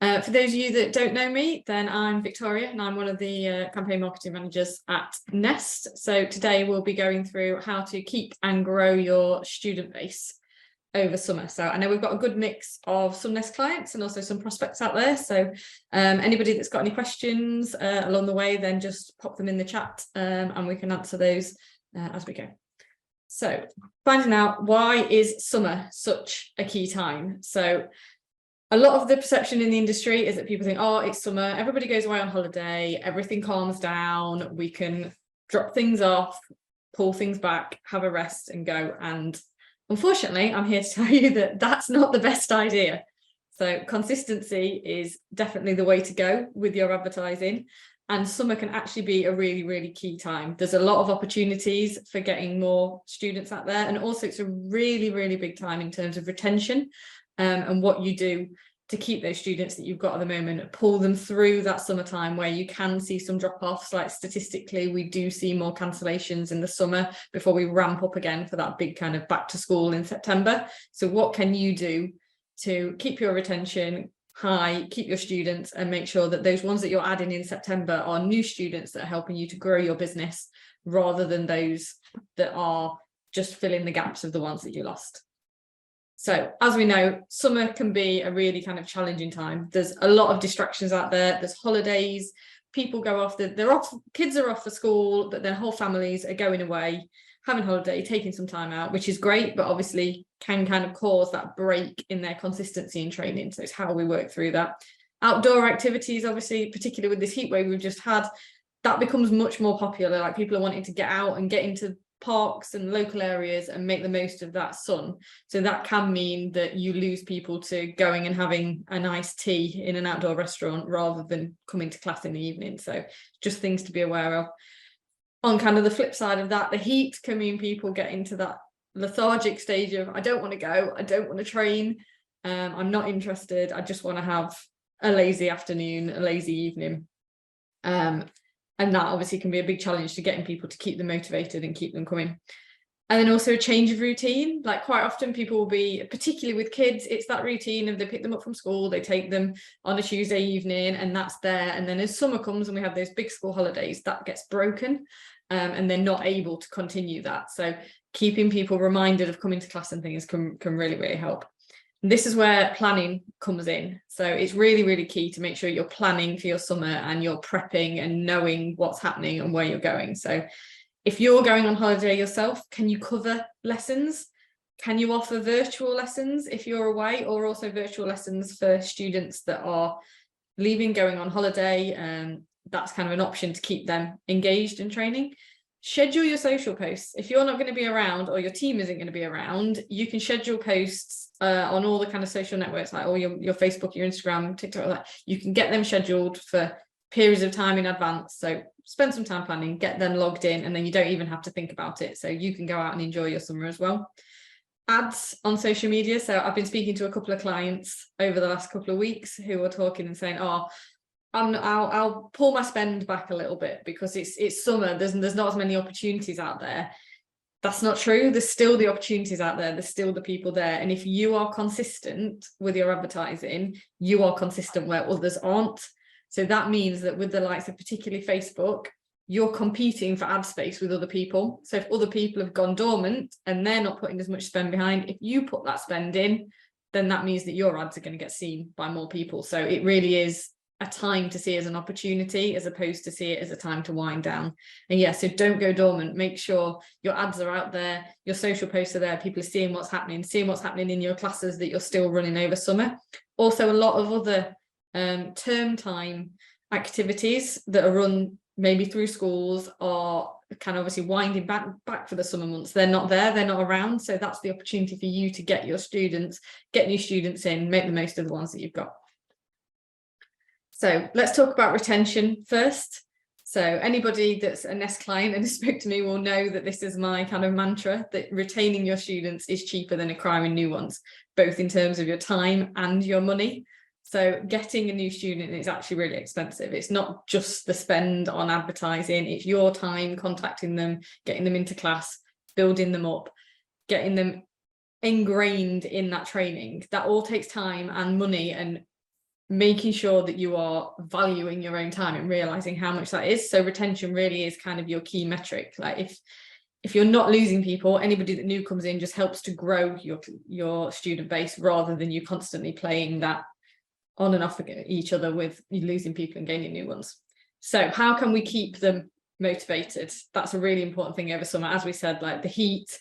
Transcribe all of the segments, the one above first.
For those of you that don't know me, then I'm Victoria and I'm one of the campaign marketing managers at Nest. So today we'll be going through how to keep and grow your student base over summer. So I know we've got a good mix of some Nest clients and also some prospects out there. So anybody that's got any questions along the way, then just pop them in the chat and we can answer those as we go. So finding out, why is summer such a key time? So a lot of the perception in the industry is that people think, oh, it's summer, everybody goes away on holiday, everything calms down, we can drop things off, pull things back, have a rest and go. And unfortunately, I'm here to tell you that that's not the best idea. So consistency is definitely the way to go with your advertising. And summer can actually be a really, really key time. There's a lot of opportunities for getting more students out there. And also it's a really, really big time in terms of retention. And what you do to keep those students that you've got at the moment, pull them through that summertime where you can see some drop-offs. Like statistically, we do see more cancellations in the summer before we ramp up again for that big kind of back to school in September. So what can you do to keep your retention high, keep your students, and make sure that those ones that you're adding in September are new students that are helping you to grow your business rather than those that are just filling the gaps of the ones that you lost? So as we know, summer can be a really kind of challenging time. There's a lot of distractions out there. There's holidays, people go off, they're off, kids are off for school, but their whole families are going away, having holiday, taking some time out, which is great, but obviously can kind of cause that break in their consistency in training. So it's how we work through that. Outdoor activities, obviously, particularly with this heat wave we've just had, that becomes much more popular. Like people are wanting to get out and get into parks and local areas and make the most of that sun. So that can mean that you lose people to going and having a nice tea in an outdoor restaurant rather than coming to class in the evening. So just things to be aware of. On kind of the flip side of that, the heat can mean people get into that lethargic stage of, I don't want to go, I don't want to train, I'm not interested, I just want to have a lazy afternoon, a lazy evening. And that obviously can be a big challenge to getting people to keep them motivated and keep them coming. And then also a change of routine. Like quite often people will be, particularly with kids, it's that routine of they pick them up from school, they take them on a Tuesday evening and that's there. And then as summer comes and we have those big school holidays, that gets broken and they're not able to continue that. So keeping people reminded of coming to class and things can really, really help. This is where planning comes in. So it's really, really key to make sure you're planning for your summer and you're prepping and knowing what's happening and where you're going. So if you're going on holiday yourself, can you cover lessons? Can you offer virtual lessons if you're away, or also virtual lessons for students that are leaving, going on holiday? That's kind of an option to keep them engaged in training. Schedule your social posts. If you're not going to be around or your team isn't going to be around, you can schedule posts on all the kind of social networks, like all your Facebook, your Instagram, TikTok, like you can get them scheduled for periods of time in advance. So spend some time planning, get them logged in, and then you don't even have to think about it. So you can go out and enjoy your summer as well. Ads on social media. So I've been speaking to a couple of clients over the last couple of weeks who are talking and saying, oh, I'll pull my spend back a little bit because it's summer, there's not as many opportunities out there. That's not true. There's still the opportunities out there. There's still the people there. And if you are consistent with your advertising, you are consistent where others aren't. So that means that with the likes of particularly Facebook, you're competing for ad space with other people. So if other people have gone dormant and they're not putting as much spend behind, if you put that spend in, then that means that your ads are going to get seen by more people. So it really is a time to see it as an opportunity as opposed to see it as a time to wind down. And yeah, so don't go dormant. Make sure your ads are out there, your social posts are there, people are seeing what's happening in your classes that you're still running over summer. Also a lot of other term time activities that are run maybe through schools are kind of obviously winding back for the summer months. They're not there, they're not around. So that's the opportunity for you to get your students, get new students in, make the most of the ones that you've got. So let's talk about retention first. So anybody that's a Nest client and has spoke to me will know that this is my kind of mantra, that retaining your students is cheaper than acquiring new ones, both in terms of your time and your money. So getting a new student is actually really expensive. It's not just the spend on advertising, it's your time contacting them, getting them into class, building them up, getting them ingrained in that training. That all takes time and money, and making sure that you are valuing your own time and realizing how much that is. So retention really is kind of your key metric. Like if you're not losing people, anybody that new comes in just helps to grow your student base, rather than you constantly playing that on and off each other with you losing people and gaining new ones. So how can we keep them motivated? That's a really important thing over summer. As we said, like the heat,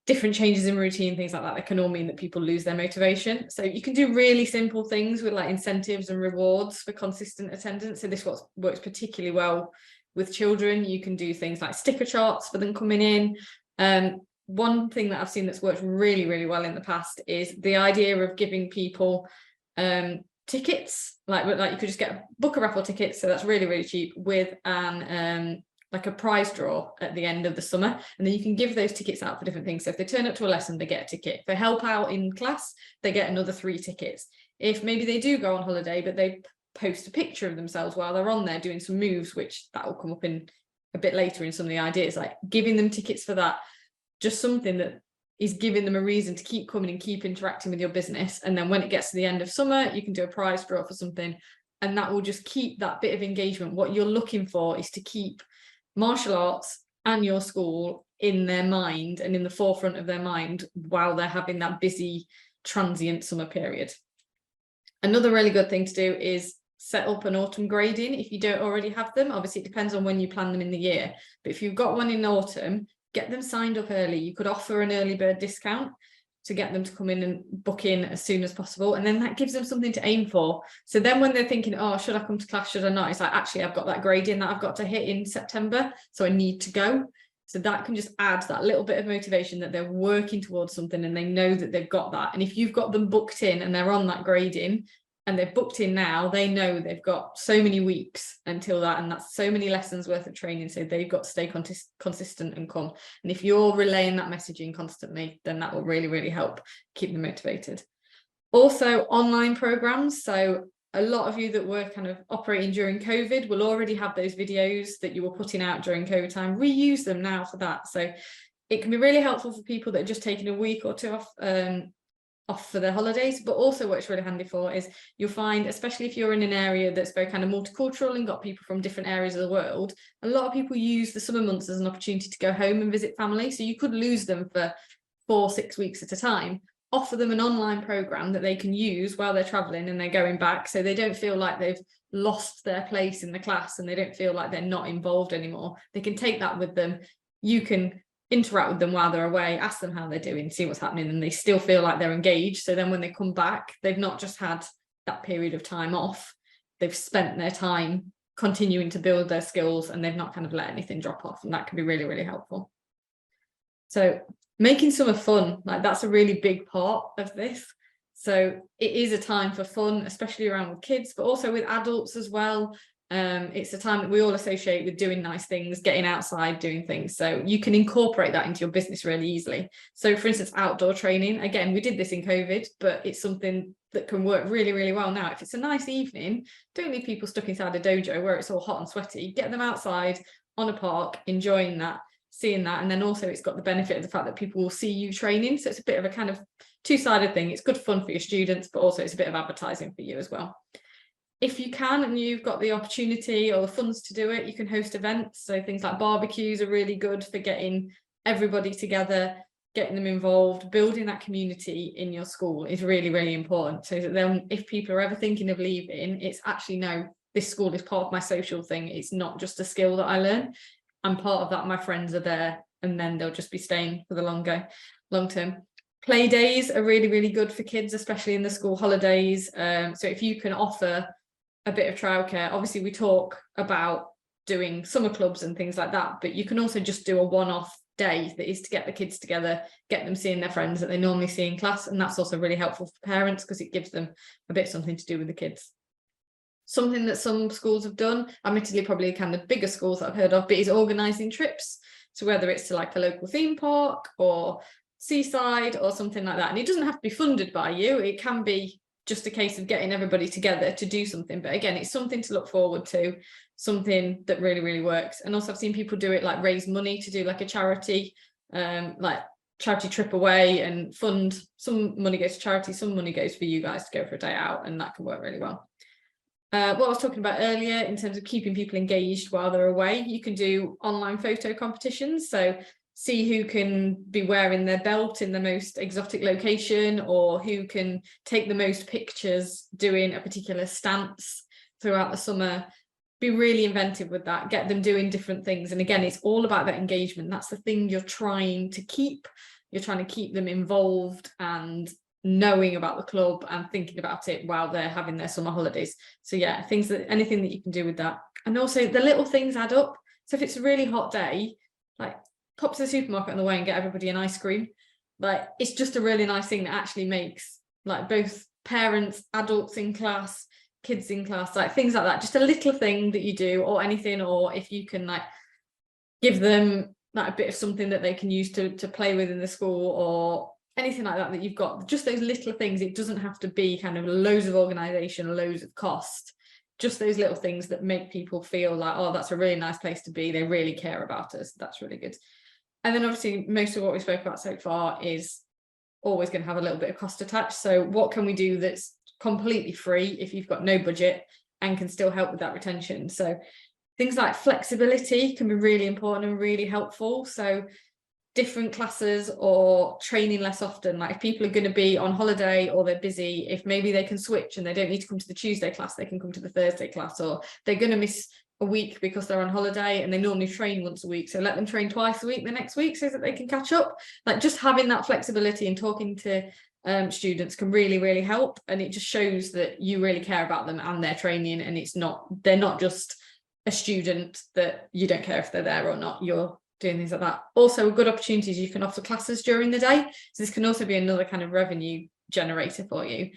different changes in routine, things like that can all mean that people lose their motivation. So you can do really simple things with like incentives and rewards for consistent attendance. So this works particularly well with children. You can do things like sticker charts for them coming in. One thing that I've seen that's worked really, really well in the past is the idea of giving people tickets, like you could just book a raffle ticket, so that's really, really cheap, with an like a prize draw at the end of the summer, and then you can give those tickets out for different things. So if they turn up to a lesson, they get a ticket. If they help out in class, they get another 3 tickets. If maybe they do go on holiday but they post a picture of themselves while they're on there doing some moves, which that will come up in a bit later in some of the ideas, like giving them tickets for that, just something that is giving them a reason to keep coming and keep interacting with your business. And then when it gets to the end of summer, you can do a prize draw for something, and that will just keep that bit of engagement. What you're looking for is to keep martial arts and your school in their mind and in the forefront of their mind while they're having that busy transient summer period. Another really good thing to do is set up an autumn grading if you don't already have them. Obviously it depends on when you plan them in the year, but if you've got one in autumn, get them signed up early. You could offer an early bird discount to get them to come in and book in as soon as possible, and then that gives them something to aim for. So then when they're thinking, oh, should I come to class, should I not, it's like, actually I've got that grading that I've got to hit in September, so I need to go. So that can just add that little bit of motivation that they're working towards something and they know that they've got that. And if you've got them booked in and they're on that grading and they've booked in now, they know they've got so many weeks until that, and that's so many lessons worth of training, so they've got to stay consistent and come. And if you're relaying that messaging constantly, then that will really, really help keep them motivated. Also, online programs. So a lot of you that were kind of operating during COVID will already have those videos that you were putting out during COVID time. Reuse them now for that. So it can be really helpful for people that are just taking a week or two off for their holidays, but also what's really handy for is you'll find, especially if you're in an area that's very kind of multicultural and got people from different areas of the world, a lot of people use the summer months as an opportunity to go home and visit family. So you could lose them for 4-6 weeks at a time. Offer them an online program that they can use while they're traveling and they're going back, so they don't feel like they've lost their place in the class and they don't feel like they're not involved anymore. They can take that with them. You can interact with them while they're away, ask them how they're doing, see what's happening, and they still feel like they're engaged. So then when they come back, they've not just had that period of time off, they've spent their time continuing to build their skills and they've not kind of let anything drop off, and that can be really, really helpful. So making summer fun, like that's a really big part of this. So it is a time for fun, especially around with kids, but also with adults as well. It's a time that we all associate with doing nice things, getting outside, doing things. So you can incorporate that into your business really easily. So for instance, outdoor training, again, we did this in COVID, but it's something that can work really, really well now. If it's a nice evening, don't leave people stuck inside a dojo where it's all hot and sweaty. Get them outside on a park, enjoying that, seeing that. And then also it's got the benefit of the fact that people will see you training. So it's a bit of a kind of two-sided thing. It's good fun for your students, but also it's a bit of advertising for you as well. If you can and you've got the opportunity or the funds to do it, you can host events. So things like barbecues are really good for getting everybody together, getting them involved. Building that community in your school is really, really important. So that then if people are ever thinking of leaving, it's actually, no, this school is part of my social thing. It's not just a skill that I learn. I'm part of that. My friends are there, and then they'll just be staying for the long term. Play days are really, really good for kids, especially in the school holidays. So if you can offer a bit of childcare, obviously we talk about doing summer clubs and things like that, but you can also just do a one-off day that is to get the kids together, get them seeing their friends that they normally see in class, and that's also really helpful for parents because it gives them a bit something to do with the kids. Something that some schools have done, admittedly probably kind of the bigger schools that I've heard of, but is organising trips. So whether it's to like a local theme park or seaside or something like that, and it doesn't have to be funded by you, it can be just a case of getting everybody together to do something. But again, it's something to look forward to, something that really, really works. And also I've seen people do it, like raise money to do like a charity, like charity trip away and fund. Some money goes to charity, some money goes for you guys to go for a day out, and that can work really well. What I was talking about earlier in terms of keeping people engaged while they're away, you can do online photo competitions. So see who can be wearing their belt in the most exotic location, or who can take the most pictures doing a particular stance throughout the summer. Be really inventive with that, get them doing different things. And again, it's all about that engagement. That's the thing you're trying to keep. You're trying to keep them involved and knowing about the club and thinking about it while they're having their summer holidays. So yeah, anything that you can do with that. And also the little things add up. So if it's a really hot day, like pop to the supermarket on the way and get everybody an ice cream. Like it's just a really nice thing that actually makes like both parents, adults in class, kids in class, like things like that, just a little thing that you do, or anything. Or if you can like give them like a bit of something that they can use to play with in the school, or anything like that, that you've got, just those little things. It doesn't have to be kind of loads of organization, loads of cost, just those little things that make people feel like, oh, that's a really nice place to be, they really care about us. That's really good. And then obviously most of what we spoke about so far is always going to have a little bit of cost attached. So what can we do that's completely free if you've got no budget and can still help with that retention? So things like flexibility can be really important and really helpful. So different classes or training less often. Like if people are going to be on holiday or they're busy, if maybe they can switch and they don't need to come to the Tuesday class, they can come to the Thursday class. Or they're going to miss a week because they're on holiday and they normally train once a week, so let them train twice a week the next week so that they can catch up. Like just having that flexibility and talking to students can really, really help. And it just shows that you really care about them and their training, and they're not just a student that you don't care if they're there or not. You're doing things like that. Also, a good opportunity is you can offer classes during the day, so this can also be another kind of revenue generator for you.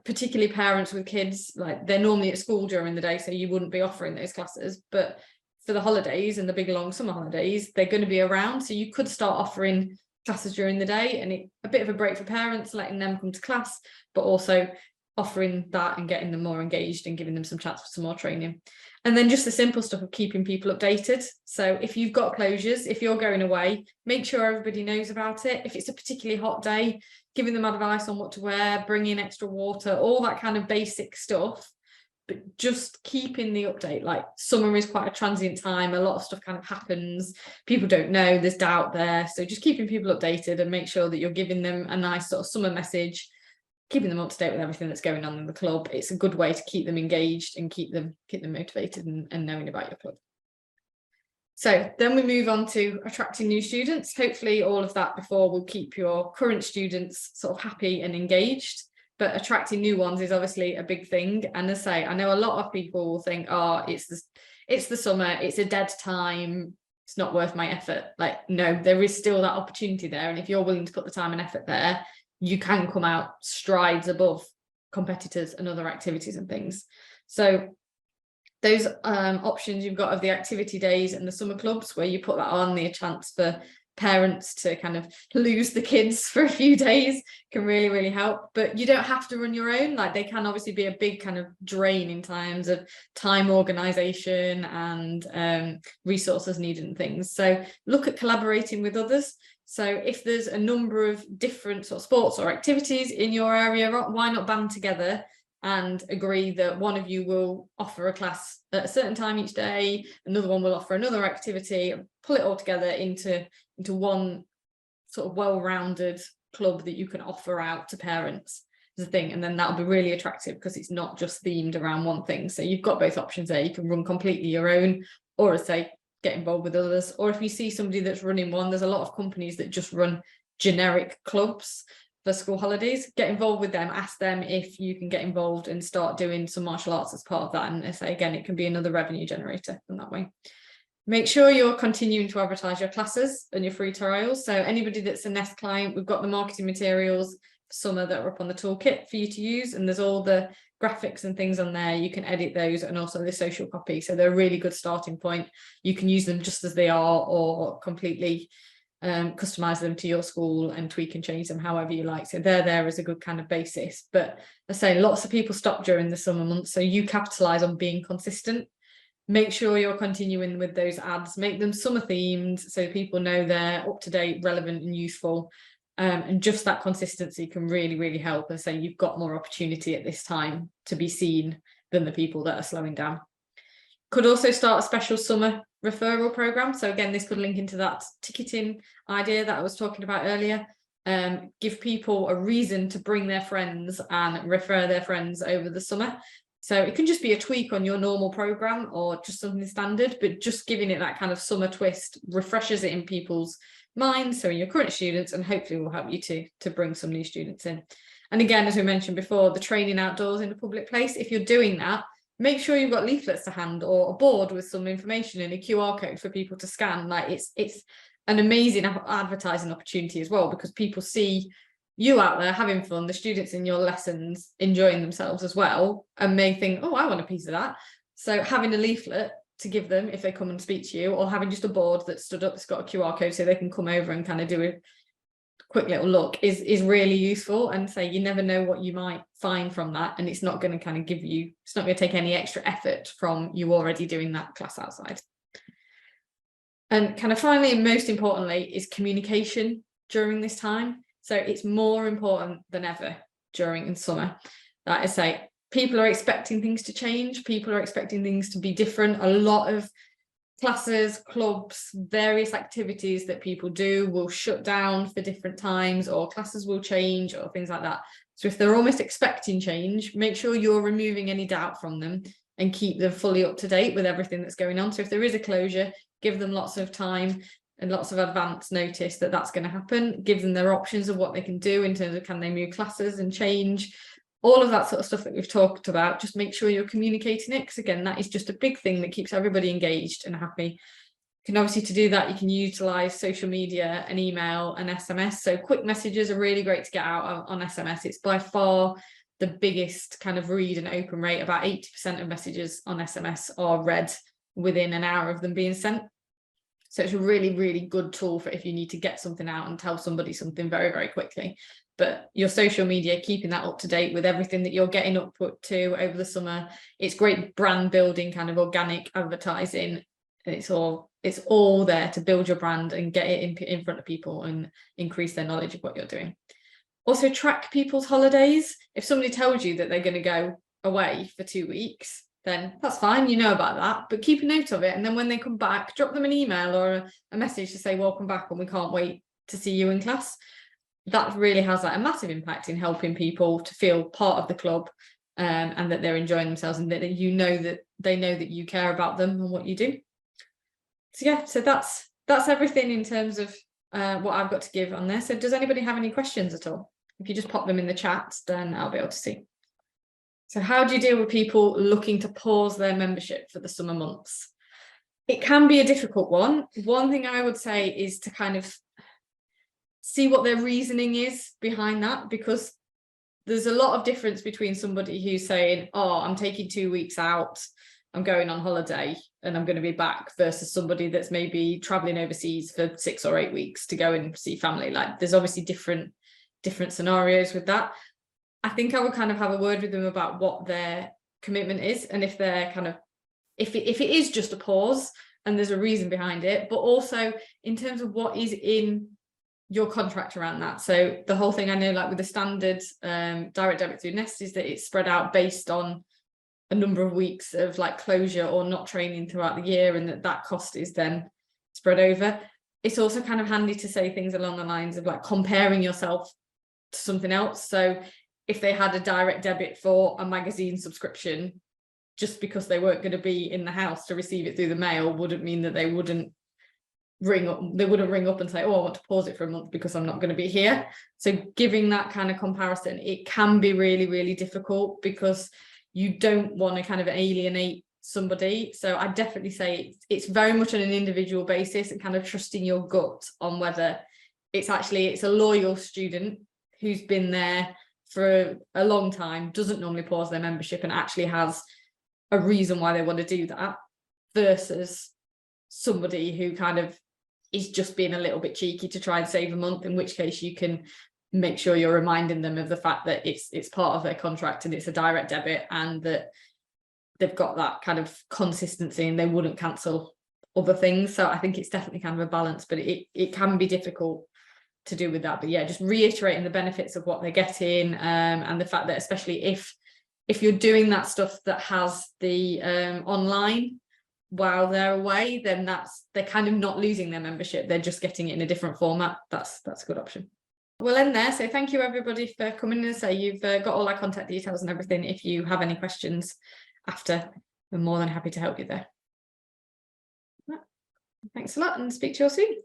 Particularly parents with kids, like they're normally at school during the day, so you wouldn't be offering those classes, but for the holidays and the big long summer holidays, they're going to be around, so you could start offering classes during the day, and a bit of a break for parents, letting them come to class, but also offering that and getting them more engaged and giving them some chance for some more training. And then just the simple stuff of keeping people updated. So if you've got closures, if you're going away, make sure everybody knows about it. If it's a particularly hot day, giving them advice on what to wear, bringing extra water, all that kind of basic stuff, but just keeping the update. Like summer is quite a transient time, a lot of stuff kind of happens, people don't know, there's doubt there, so just keeping people updated and make sure that you're giving them a nice sort of summer message, keeping them up to date with everything that's going on in the club. It's a good way to keep them engaged and keep them motivated and knowing about your club. So then we move on to attracting new students. Hopefully all of that before will keep your current students sort of happy and engaged, but attracting new ones is obviously a big thing. And as I say, I know a lot of people will think, oh, it's the summer, it's a dead time, it's not worth my effort. Like, no, there is still that opportunity there. And if you're willing to put the time and effort there, you can come out strides above competitors and other activities and things. So those options you've got of the activity days and the summer clubs, where you put that on, the chance for parents to kind of lose the kids for a few days, can really, really help. But you don't have to run your own. Like they can obviously be a big kind of drain in terms of time organization and resources needed and things. So look at collaborating with others. So if there's a number of different sort of sports or activities in your area, why not band together and agree that one of you will offer a class at a certain time each day, another one will offer another activity, pull it all together into one sort of well-rounded club that you can offer out to parents as a thing. And then that'll be really attractive because it's not just themed around one thing. So you've got both options there. You can run completely your own, or as say, get involved with others. Or if you see somebody that's running one, there's a lot of companies that just run generic clubs for school holidays. Get involved with them, ask them if you can get involved and start doing some martial arts as part of that. And I say again, it can be another revenue generator in that way. Make sure you're continuing to advertise your classes and your free trials. So anybody that's a Nest client, we've got the marketing materials for summer that are up on the toolkit for you to use, and there's all the graphics and things on there. You can edit those, and also the social copy. So they're a really good starting point. You can use them just as they are, or completely customize them to your school and tweak and change them however you like. So they're there as a good kind of basis. But I say lots of people stop during the summer months, so you capitalize on being consistent. Make sure you're continuing with those ads, make them summer themed so people know they're up to date, relevant and useful. And just that consistency can really, really help. And say you've got more opportunity at this time to be seen than the people that are slowing down. Could also start a special summer referral program. So again, this could link into that ticketing idea that I was talking about earlier. Give people a reason to bring their friends and refer their friends over the summer. So it can just be a tweak on your normal program or just something standard, but just giving it that kind of summer twist refreshes it in people's minds, so in your current students, and hopefully will help you to bring some new students in. And again, as we mentioned before, the training outdoors in a public place, if you're doing that, make sure you've got leaflets to hand or a board with some information and a QR code for people to scan. Like it's an amazing advertising opportunity as well, because people see you out there having fun, the students in your lessons enjoying themselves as well, and may think, oh, I want a piece of that. So having a leaflet to give them if they come and speak to you, or having just a board that's stood up that's got a QR code so they can come over and kind of do a quick little look is really useful. And say you never know what you might find from that, and it's not going to kind of give you, it's not going to take any extra effort from you already doing that class outside. And kind of finally, and most importantly, is communication during this time. So it's more important than ever during in summer. Like I say, people are expecting things to change. People are expecting things to be different. A lot of classes, clubs, various activities that people do will shut down for different times, or classes will change, or things like that. So if they're almost expecting change, make sure you're removing any doubt from them and keep them fully up to date with everything that's going on. So if there is a closure, give them lots of time and lots of advance notice that that's going to happen. Give them their options of what they can do in terms of, can they move classes and change, all of that sort of stuff that we've talked about. Just make sure you're communicating it, because again, that is just a big thing that keeps everybody engaged and happy. You can obviously, to do that, you can utilize social media and email and SMS. So quick messages are really great to get out on SMS. It's by far the biggest kind of read and open rate. About 80% of messages on SMS are read within an hour of them being sent. So it's a really, really good tool for if you need to get something out and tell somebody something very, very quickly. But your social media, keeping that up to date with everything that you're getting up to over the summer, it's great brand building, kind of organic advertising. It's all there to build your brand and get it in front of people and increase their knowledge of what you're doing. Also, track people's holidays. If somebody tells you that they're going to go away for 2 weeks, then that's fine, you know about that, but keep a note of it. And then when they come back, drop them an email or a message to say, welcome back, and we can't wait to see you in class. That really has like a massive impact in helping people to feel part of the club, and that they're enjoying themselves, and that they know that you care about them and what you do. So yeah, so that's everything in terms of what I've got to give on there. So does anybody have any questions at all? If you just pop them in the chat, then I'll be able to see. So how do you deal with people looking to pause their membership for the summer months? It can be a difficult one. One thing I would say is to kind of see what their reasoning is behind that, because there's a lot of difference between somebody who's saying, oh, I'm taking 2 weeks out, I'm going on holiday and I'm going to be back, versus somebody that's maybe traveling overseas for 6 or 8 weeks to go and see family. Like there's obviously different scenarios with that. I think I would kind of have a word with them about what their commitment is, and if they're kind of, if it is just a pause and there's a reason behind it, but also in terms of what is in your contract around that. So the whole thing, I know, like with the standard direct debit through Nest, is that it's spread out based on a number of weeks of like closure or not training throughout the year, and that cost is then spread over. It's also kind of handy to say things along the lines of like comparing yourself to something else. So if they had a direct debit for a magazine subscription, just because they weren't going to be in the house to receive it through the mail wouldn't mean that they wouldn't ring up and say, oh, I want to pause it for a month because I'm not going to be here. So giving that kind of comparison, it can be really, really difficult, because you don't want to kind of alienate somebody. So I definitely say it's very much on an individual basis, and kind of trusting your gut on whether it's a loyal student who's been there for a long time, doesn't normally pause their membership, and actually has a reason why they want to do that, versus somebody who kind of is just being a little bit cheeky to try and save a month, in which case you can make sure you're reminding them of the fact that it's part of their contract and it's a direct debit, and that they've got that kind of consistency and they wouldn't cancel other things. So I think it's definitely kind of a balance, but it can be difficult to do with that. But yeah, just reiterating the benefits of what they're getting, and the fact that especially if you're doing that stuff that has the online while they're away, then they're kind of not losing their membership, they're just getting it in a different format. That's a good option. We'll end there. So thank you everybody for coming in. So you've got all our contact details and everything. If you have any questions after, we're more than happy to help you there. Thanks a lot, and speak to you all soon.